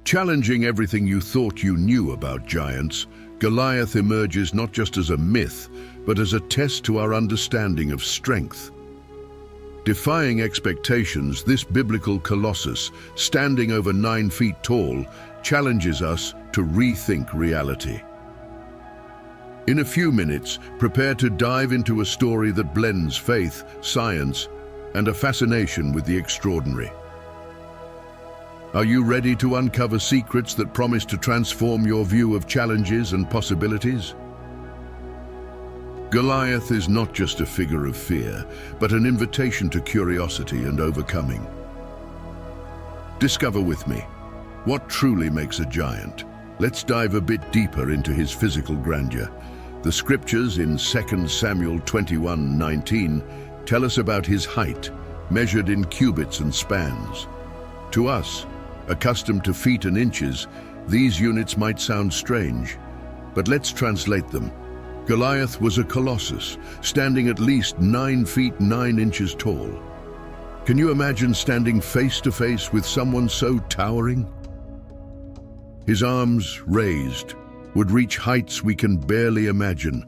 Challenging everything you thought you knew about giants, Goliath emerges not just as a myth, but as a test to our understanding of strength. Defying expectations, this biblical colossus, standing over 9 feet tall, challenges us to rethink reality. In a few minutes, prepare to dive into a story that blends faith, science, and a fascination with the extraordinary. Are you ready to uncover secrets that promise to transform your view of challenges and possibilities? Goliath is not just a figure of fear, but an invitation to curiosity and overcoming. Discover with me, what truly makes a giant? Let's dive a bit deeper into his physical grandeur. The scriptures in 2 Samuel 21:19 tell us about his height, measured in cubits and spans. To us, accustomed to feet and inches, these units might sound strange, but let's translate them. Goliath was a colossus, standing at least 9 feet 9 inches tall. Can you imagine standing face to face with someone so towering? His arms, raised, would reach heights we can barely imagine,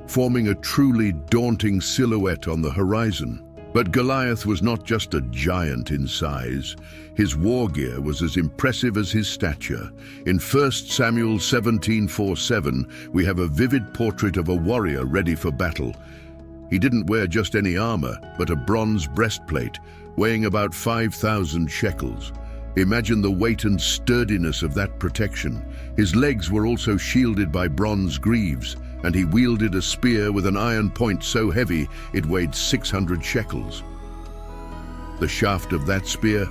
forming a truly daunting silhouette on the horizon. But Goliath was not just a giant in size. His war gear was as impressive as his stature. In 1 Samuel 17:4-7, we have a vivid portrait of a warrior ready for battle. He didn't wear just any armor, but a bronze breastplate, weighing about 5,000 shekels. Imagine the weight and sturdiness of that protection. His legs were also shielded by bronze greaves, and he wielded a spear with an iron point so heavy it weighed 600 shekels. The shaft of that spear,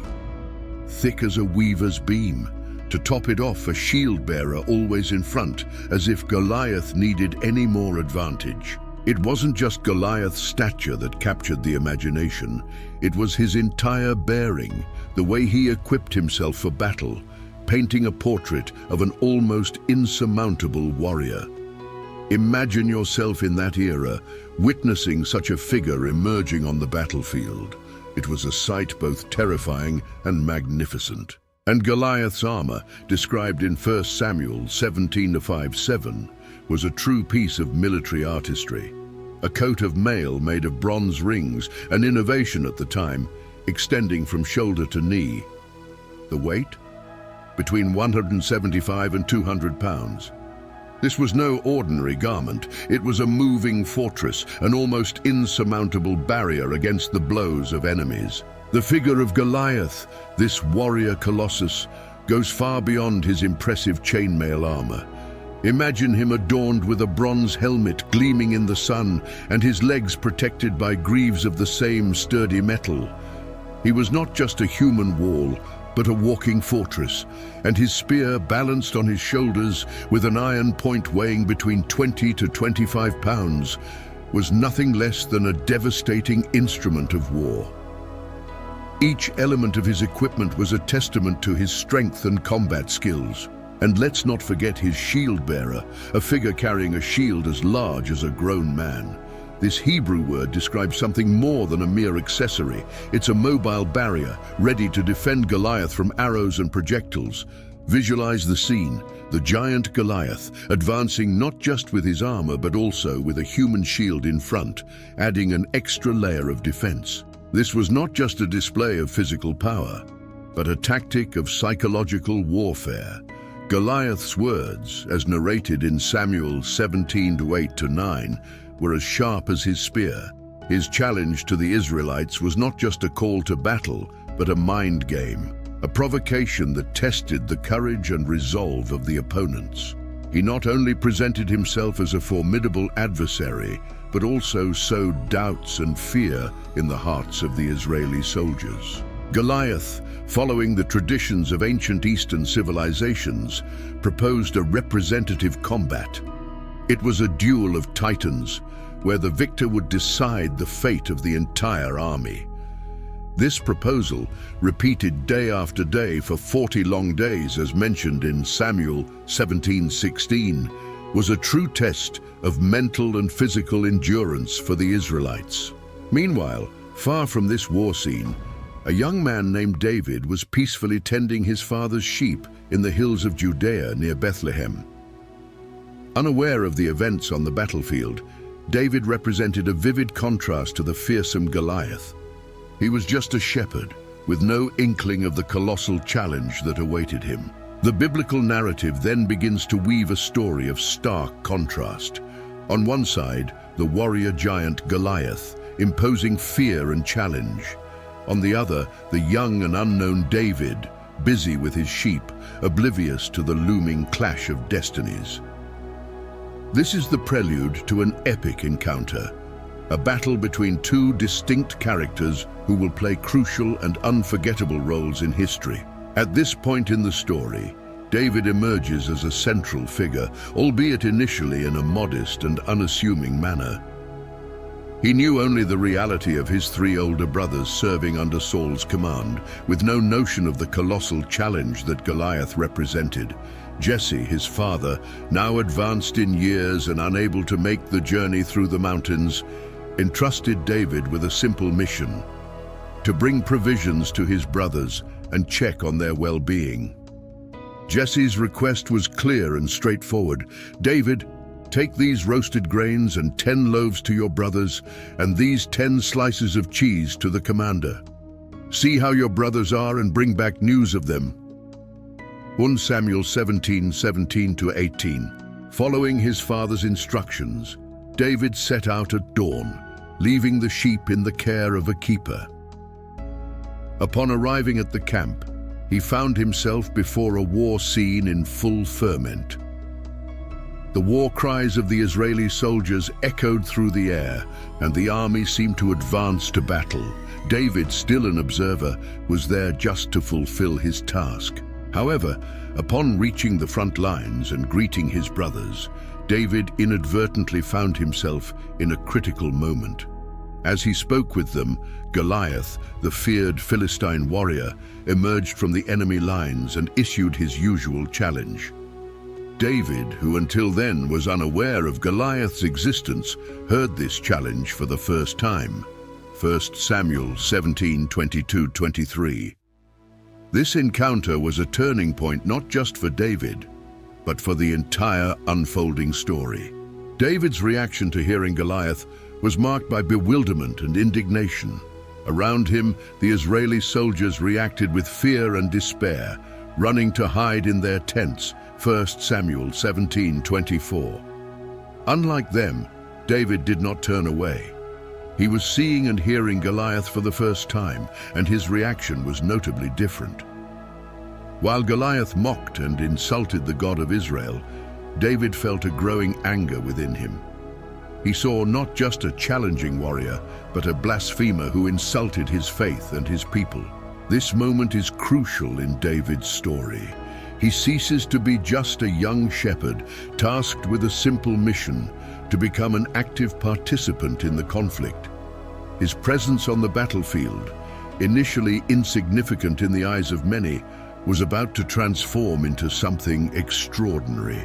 thick as a weaver's beam. To top it off, a shield bearer always in front, as if Goliath needed any more advantage. It wasn't just Goliath's stature that captured the imagination. It was his entire bearing, the way he equipped himself for battle, painting a portrait of an almost insurmountable warrior. Imagine yourself in that era, witnessing such a figure emerging on the battlefield. It was a sight both terrifying and magnificent. And Goliath's armor, described in 1 Samuel 17:5-7, was a true piece of military artistry. A coat of mail made of bronze rings, an innovation at the time, extending from shoulder to knee. The weight? Between 175 and 200 pounds. This was no ordinary garment. It was a moving fortress, an almost insurmountable barrier against the blows of enemies. The figure of Goliath, this warrior colossus, goes far beyond his impressive chainmail armor. Imagine him adorned with a bronze helmet gleaming in the sun, and his legs protected by greaves of the same sturdy metal. He was not just a human wall, but a walking fortress, and his spear balanced on his shoulders with an iron point weighing between 20 to 25 pounds, was nothing less than a devastating instrument of war. Each element of his equipment was a testament to his strength and combat skills. And let's not forget his shield bearer, a figure carrying a shield as large as a grown man. This Hebrew word describes something more than a mere accessory. It's a mobile barrier, ready to defend Goliath from arrows and projectiles. Visualize the scene, the giant Goliath, advancing not just with his armor, but also with a human shield in front, adding an extra layer of defense. This was not just a display of physical power, but a tactic of psychological warfare. Goliath's words, as narrated in Samuel 17:8-9, were as sharp as his spear. His challenge to the Israelites was not just a call to battle, but a mind game, a provocation that tested the courage and resolve of the opponents. He not only presented himself as a formidable adversary, but also sowed doubts and fear in the hearts of the Israeli soldiers. Goliath, following the traditions of ancient Eastern civilizations, proposed a representative combat. It was a duel of titans, where the victor would decide the fate of the entire army. This proposal, repeated day after day for 40 long days as mentioned in Samuel 17:16, was a true test of mental and physical endurance for the Israelites. Meanwhile, far from this war scene, A young man named David was peacefully tending his father's sheep in the hills of Judea near Bethlehem. Unaware of the events on the battlefield, David represented a vivid contrast to the fearsome Goliath. He was just a shepherd, with no inkling of the colossal challenge that awaited him. The biblical narrative then begins to weave a story of stark contrast. On one side, the warrior giant Goliath, imposing fear and challenge. On the other, the young and unknown David, busy with his sheep, oblivious to the looming clash of destinies. This is the prelude to an epic encounter, a battle between two distinct characters who will play crucial and unforgettable roles in history. At this point in the story, David emerges as a central figure, albeit initially in a modest and unassuming manner. He knew only the reality of his three older brothers serving under Saul's command, with no notion of the colossal challenge that Goliath represented. Jesse, his father, now advanced in years and unable to make the journey through the mountains, entrusted David with a simple mission: to bring provisions to his brothers and check on their well-being. Jesse's request was clear and straightforward. "David, take these roasted grains and 10 loaves to your brothers, and these 10 slices of cheese to the commander. See how your brothers are and bring back news of them." 1 Samuel 17:17-18. Following his father's instructions, David set out at dawn, leaving the sheep in the care of a keeper. Upon arriving at the camp, he found himself before a war scene in full ferment. The war cries of the Israeli soldiers echoed through the air, and the army seemed to advance to battle. David, still an observer, was there just to fulfill his task. However, upon reaching the front lines and greeting his brothers, David inadvertently found himself in a critical moment. As he spoke with them, Goliath, the feared Philistine warrior, emerged from the enemy lines and issued his usual challenge. David, who until then was unaware of Goliath's existence, heard this challenge for the first time. 1 Samuel 17:22-23. This encounter was a turning point not just for David, but for the entire unfolding story. David's reaction to hearing Goliath was marked by bewilderment and indignation. Around him, the Israeli soldiers reacted with fear and despair, running to hide in their tents. 1 Samuel 17:24. Unlike them, David did not turn away. He was seeing and hearing Goliath for the first time, and his reaction was notably different. While Goliath mocked and insulted the God of Israel, David felt a growing anger within him. He saw not just a challenging warrior, but a blasphemer who insulted his faith and his people. This moment is crucial in David's story. He ceases to be just a young shepherd, tasked with a simple mission: to become an active participant in the conflict. His presence on the battlefield, initially insignificant in the eyes of many, was about to transform into something extraordinary.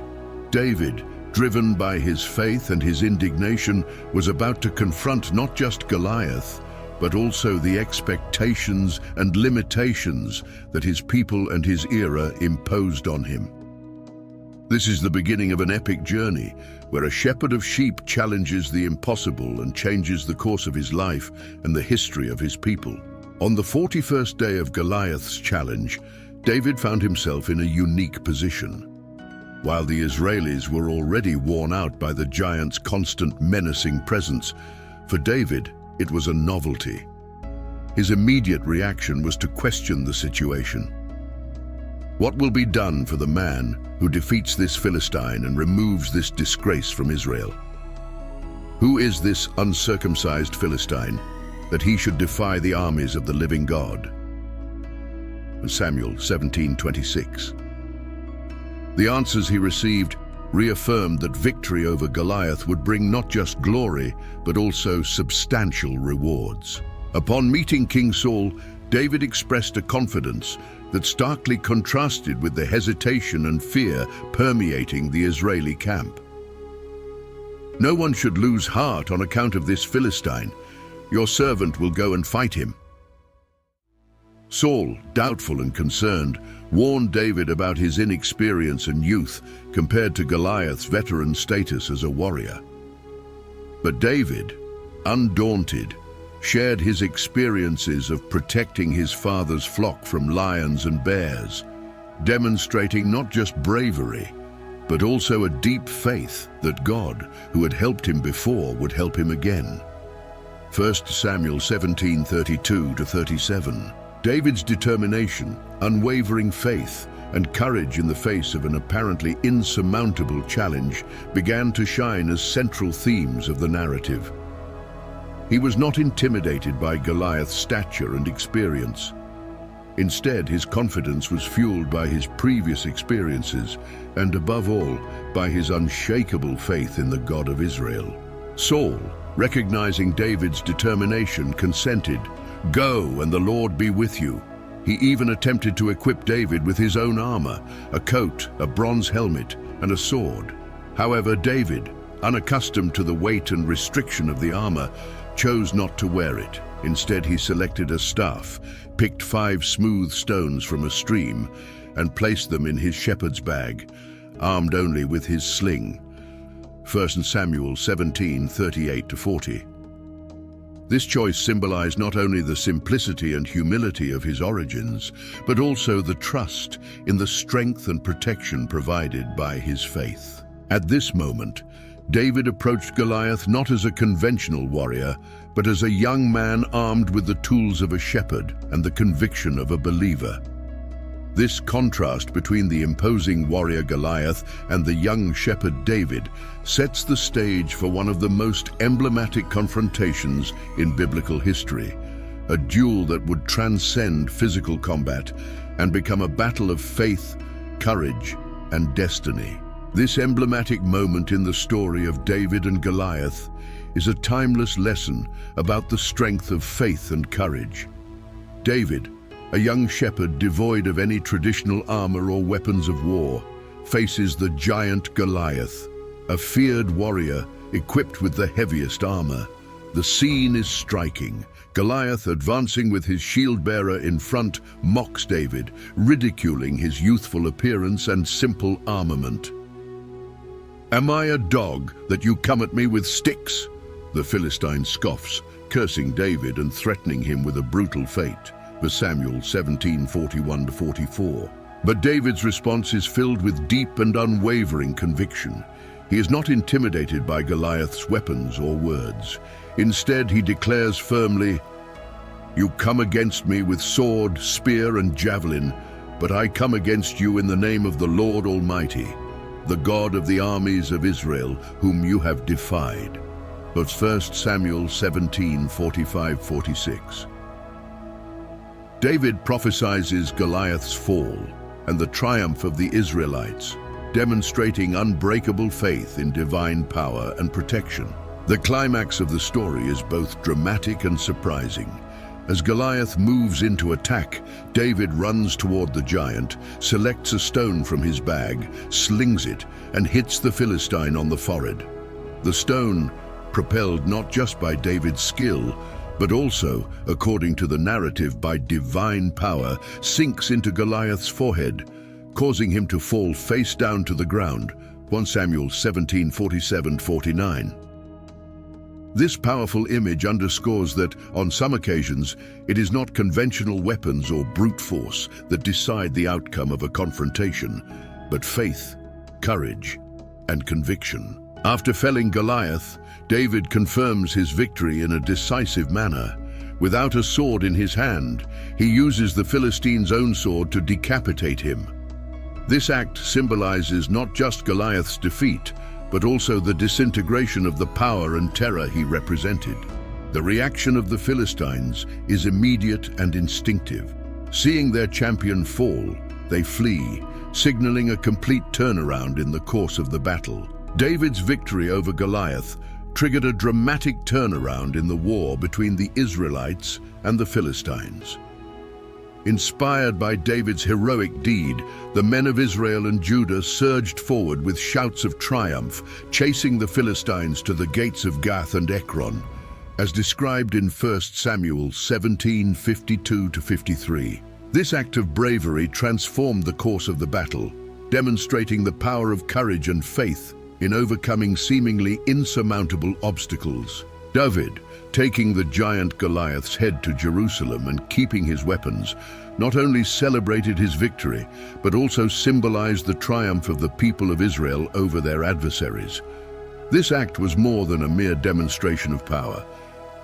David, driven by his faith and his indignation, was about to confront not just Goliath, but also the expectations and limitations that his people and his era imposed on him. This is the beginning of an epic journey, where a shepherd of sheep challenges the impossible and changes the course of his life and the history of his people. On the 41st day of Goliath's challenge, David found himself in a unique position. While the Israelis were already worn out by the giant's constant menacing presence, for David, it was a novelty. His immediate reaction was to question the situation. What will be done for the man who defeats this Philistine and removes this disgrace from Israel? Who is this uncircumcised Philistine that he should defy the armies of the living God? Samuel 17:26. The answers he received reaffirmed that victory over Goliath would bring not just glory, but also substantial rewards. Upon meeting King Saul, David expressed a confidence that starkly contrasted with the hesitation and fear permeating the Israeli camp. "No one should lose heart on account of this Philistine. Your servant will go and fight him." Saul, doubtful and concerned, warned David about his inexperience and youth compared to Goliath's veteran status as a warrior. But David, undaunted, shared his experiences of protecting his father's flock from lions and bears, demonstrating not just bravery, but also a deep faith that God, who had helped him before, would help him again. 1 Samuel 17:32-37. David's determination, unwavering faith, and courage in the face of an apparently insurmountable challenge began to shine as central themes of the narrative. He was not intimidated by Goliath's stature and experience. Instead, his confidence was fueled by his previous experiences and, above all, by his unshakable faith in the God of Israel. Saul, recognizing David's determination, consented, "Go, and the Lord be with you." He even attempted to equip David with his own armor, a coat, a bronze helmet, and a sword. However, David, unaccustomed to the weight and restriction of the armor, chose not to wear it. Instead, he selected a staff, picked 5 smooth stones from a stream, and placed them in his shepherd's bag, armed only with his sling. 1 Samuel 17:38-40. This choice symbolized not only the simplicity and humility of his origins, but also the trust in the strength and protection provided by his faith. At this moment, David approached Goliath not as a conventional warrior, but as a young man armed with the tools of a shepherd and the conviction of a believer. This contrast between the imposing warrior Goliath and the young shepherd David sets the stage for one of the most emblematic confrontations in biblical history, a duel that would transcend physical combat and become a battle of faith, courage, and destiny. This emblematic moment in the story of David and Goliath is a timeless lesson about the strength of faith and courage. David, a young shepherd devoid of any traditional armor or weapons of war, faces the giant Goliath, a feared warrior equipped with the heaviest armor. The scene is striking. Goliath, advancing with his shield-bearer in front, mocks David, ridiculing his youthful appearance and simple armament. "Am I a dog that you come at me with sticks?" the Philistine scoffs, cursing David and threatening him with a brutal fate. 1 Samuel 17:41-44. But David's response is filled with deep and unwavering conviction. He is not intimidated by Goliath's weapons or words. Instead, he declares firmly, "You come against me with sword, spear, and javelin, but I come against you in the name of the Lord Almighty, the God of the armies of Israel, whom you have defied." That's 1 Samuel 17:45-46. David prophesies Goliath's fall and the triumph of the Israelites, demonstrating unbreakable faith in divine power and protection. The climax of the story is both dramatic and surprising. As Goliath moves into attack, David runs toward the giant, selects a stone from his bag, slings it, and hits the Philistine on the forehead. The stone, propelled not just by David's skill, but also, according to the narrative, by divine power, sinks into Goliath's forehead, causing him to fall face down to the ground. 1 Samuel 17:47-49. This powerful image underscores that, on some occasions, it is not conventional weapons or brute force that decide the outcome of a confrontation, but faith, courage, and conviction. After felling Goliath, David confirms his victory in a decisive manner. Without a sword in his hand, he uses the Philistine's own sword to decapitate him. This act symbolizes not just Goliath's defeat, but also the disintegration of the power and terror he represented. The reaction of the Philistines is immediate and instinctive. Seeing their champion fall, they flee, signaling a complete turnaround in the course of the battle. David's victory over Goliath triggered a dramatic turnaround in the war between the Israelites and the Philistines. Inspired by David's heroic deed, the men of Israel and Judah surged forward with shouts of triumph, chasing the Philistines to the gates of Gath and Ekron. as described in 1 Samuel 17:52-53. This act of bravery transformed the course of the battle, demonstrating the power of courage and faith in overcoming seemingly insurmountable obstacles. David, taking the giant Goliath's head to Jerusalem and keeping his weapons, not only celebrated his victory, but also symbolized the triumph of the people of Israel over their adversaries. This act was more than a mere demonstration of power.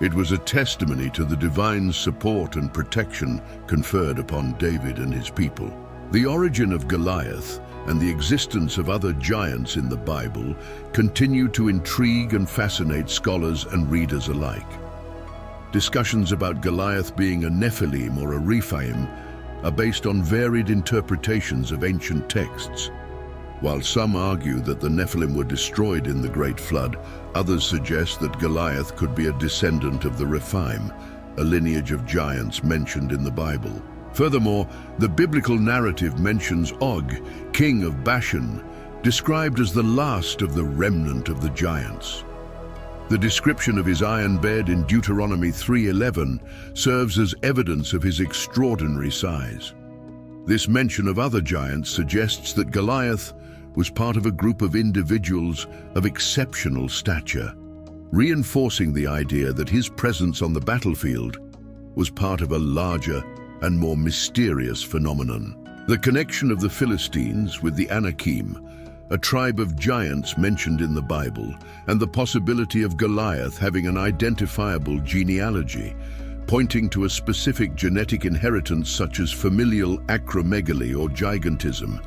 It was a testimony to the divine support and protection conferred upon David and his people. The origin of Goliath and the existence of other giants in the Bible continue to intrigue and fascinate scholars and readers alike. Discussions about Goliath being a Nephilim or a Rephaim are based on varied interpretations of ancient texts. While some argue that the Nephilim were destroyed in the Great Flood, others suggest that Goliath could be a descendant of the Rephaim, a lineage of giants mentioned in the Bible. Furthermore, the biblical narrative mentions Og, king of Bashan, described as the last of the remnant of the giants. The description of his iron bed in Deuteronomy 3:11 serves as evidence of his extraordinary size. This mention of other giants suggests that Goliath was part of a group of individuals of exceptional stature, reinforcing the idea that his presence on the battlefield was part of a larger and more mysterious phenomenon. The connection of the Philistines with the Anakim, a tribe of giants mentioned in the Bible, and the possibility of Goliath having an identifiable genealogy, pointing to a specific genetic inheritance such as familial acromegaly or gigantism,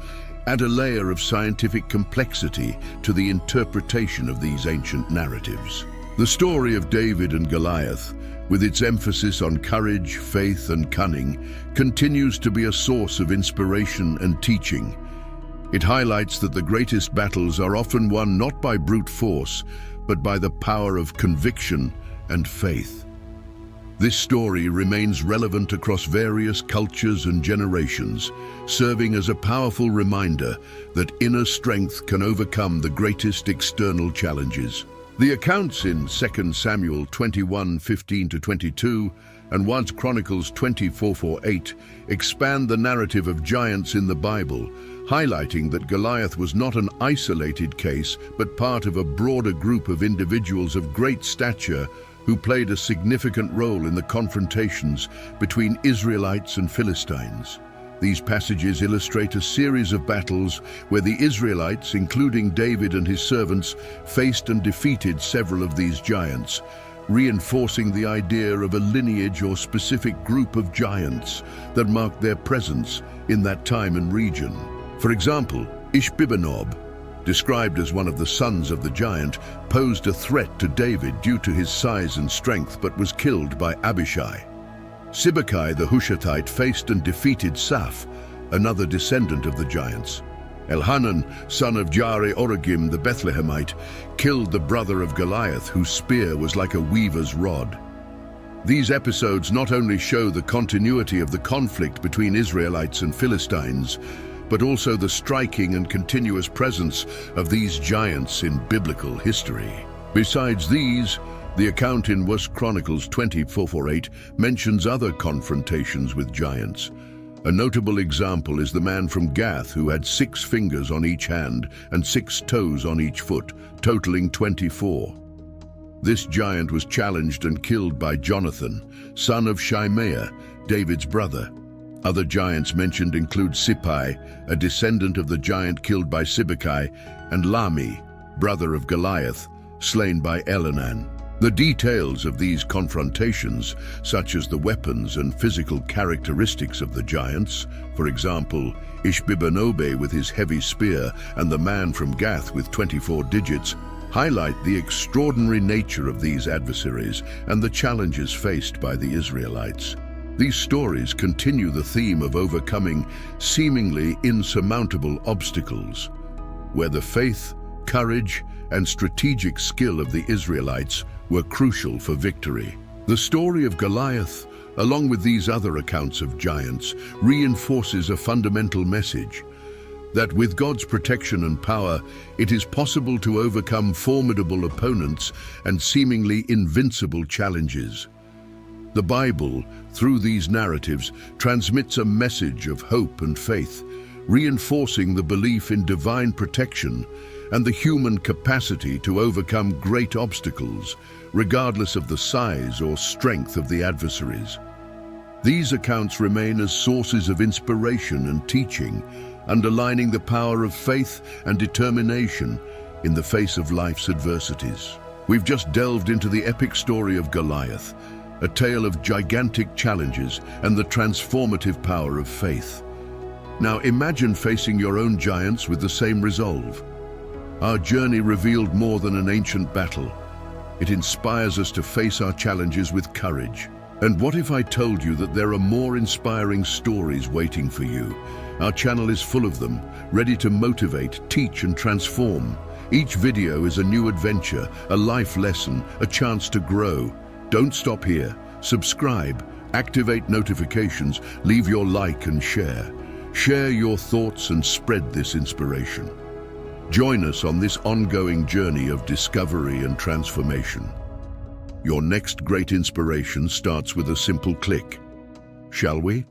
add a layer of scientific complexity to the interpretation of these ancient narratives. The story of David and Goliath, with its emphasis on courage, faith, and cunning, continues to be a source of inspiration and teaching. It highlights that the greatest battles are often won not by brute force, but by the power of conviction and faith. This story remains relevant across various cultures and generations, serving as a powerful reminder that inner strength can overcome the greatest external challenges. The accounts in 2 Samuel 21:15-22 and 1 Chronicles 24:4-8 expand the narrative of giants in the Bible, highlighting that Goliath was not an isolated case, but part of a broader group of individuals of great stature who played a significant role in the confrontations between Israelites and Philistines. These passages illustrate a series of battles where the Israelites, including David and his servants, faced and defeated several of these giants, reinforcing the idea of a lineage or specific group of giants that marked their presence in that time and region. For example, Ishbi-benob, described as one of the sons of the giant, posed a threat to David due to his size and strength but was killed by Abishai. Sibbecai the Hushathite faced and defeated Saph, another descendant of the giants. Elhanan, son of Jare-Orogim the Bethlehemite, killed the brother of Goliath, whose spear was like a weaver's rod. These episodes not only show the continuity of the conflict between Israelites and Philistines, but also the striking and continuous presence of these giants in biblical history. Besides these, the account in 1 Chronicles 24:8 mentions other confrontations with giants. A notable example is the man from Gath who had 6 fingers on each hand and 6 toes on each foot, totaling 24. This giant was challenged and killed by Jonathan, son of Shimea, David's brother. Other giants mentioned include Sippai, a descendant of the giant killed by Sibbecai, and Lami, brother of Goliath, slain by Elhanan. The details of these confrontations, such as the weapons and physical characteristics of the giants, for example, Ishbi-benob with his heavy spear and the man from Gath with 24 digits, highlight the extraordinary nature of these adversaries and the challenges faced by the Israelites. These stories continue the theme of overcoming seemingly insurmountable obstacles, where the faith, courage, and strategic skill of the Israelites were crucial for victory. The story of Goliath, along with these other accounts of giants, reinforces a fundamental message. that with God's protection and power, it is possible to overcome formidable opponents and seemingly invincible challenges. The Bible, through these narratives, transmits a message of hope and faith, reinforcing the belief in divine protection and the human capacity to overcome great obstacles, regardless of the size or strength of the adversaries. These accounts remain as sources of inspiration and teaching, underlining the power of faith and determination in the face of life's adversities. We've just delved into the epic story of Goliath, a tale of gigantic challenges and the transformative power of faith. Now imagine facing your own giants with the same resolve. Our journey revealed more than an ancient battle. It inspires us to face our challenges with courage. And what if I told you that there are more inspiring stories waiting for you? Our channel is full of them, ready to motivate, teach, and transform. Each video is a new adventure, a life lesson, a chance to grow. Don't stop here. Subscribe, activate notifications, leave your like and share. Share your thoughts and spread this inspiration. Join us on this ongoing journey of discovery and transformation. Your next great inspiration starts with a simple click. Shall we?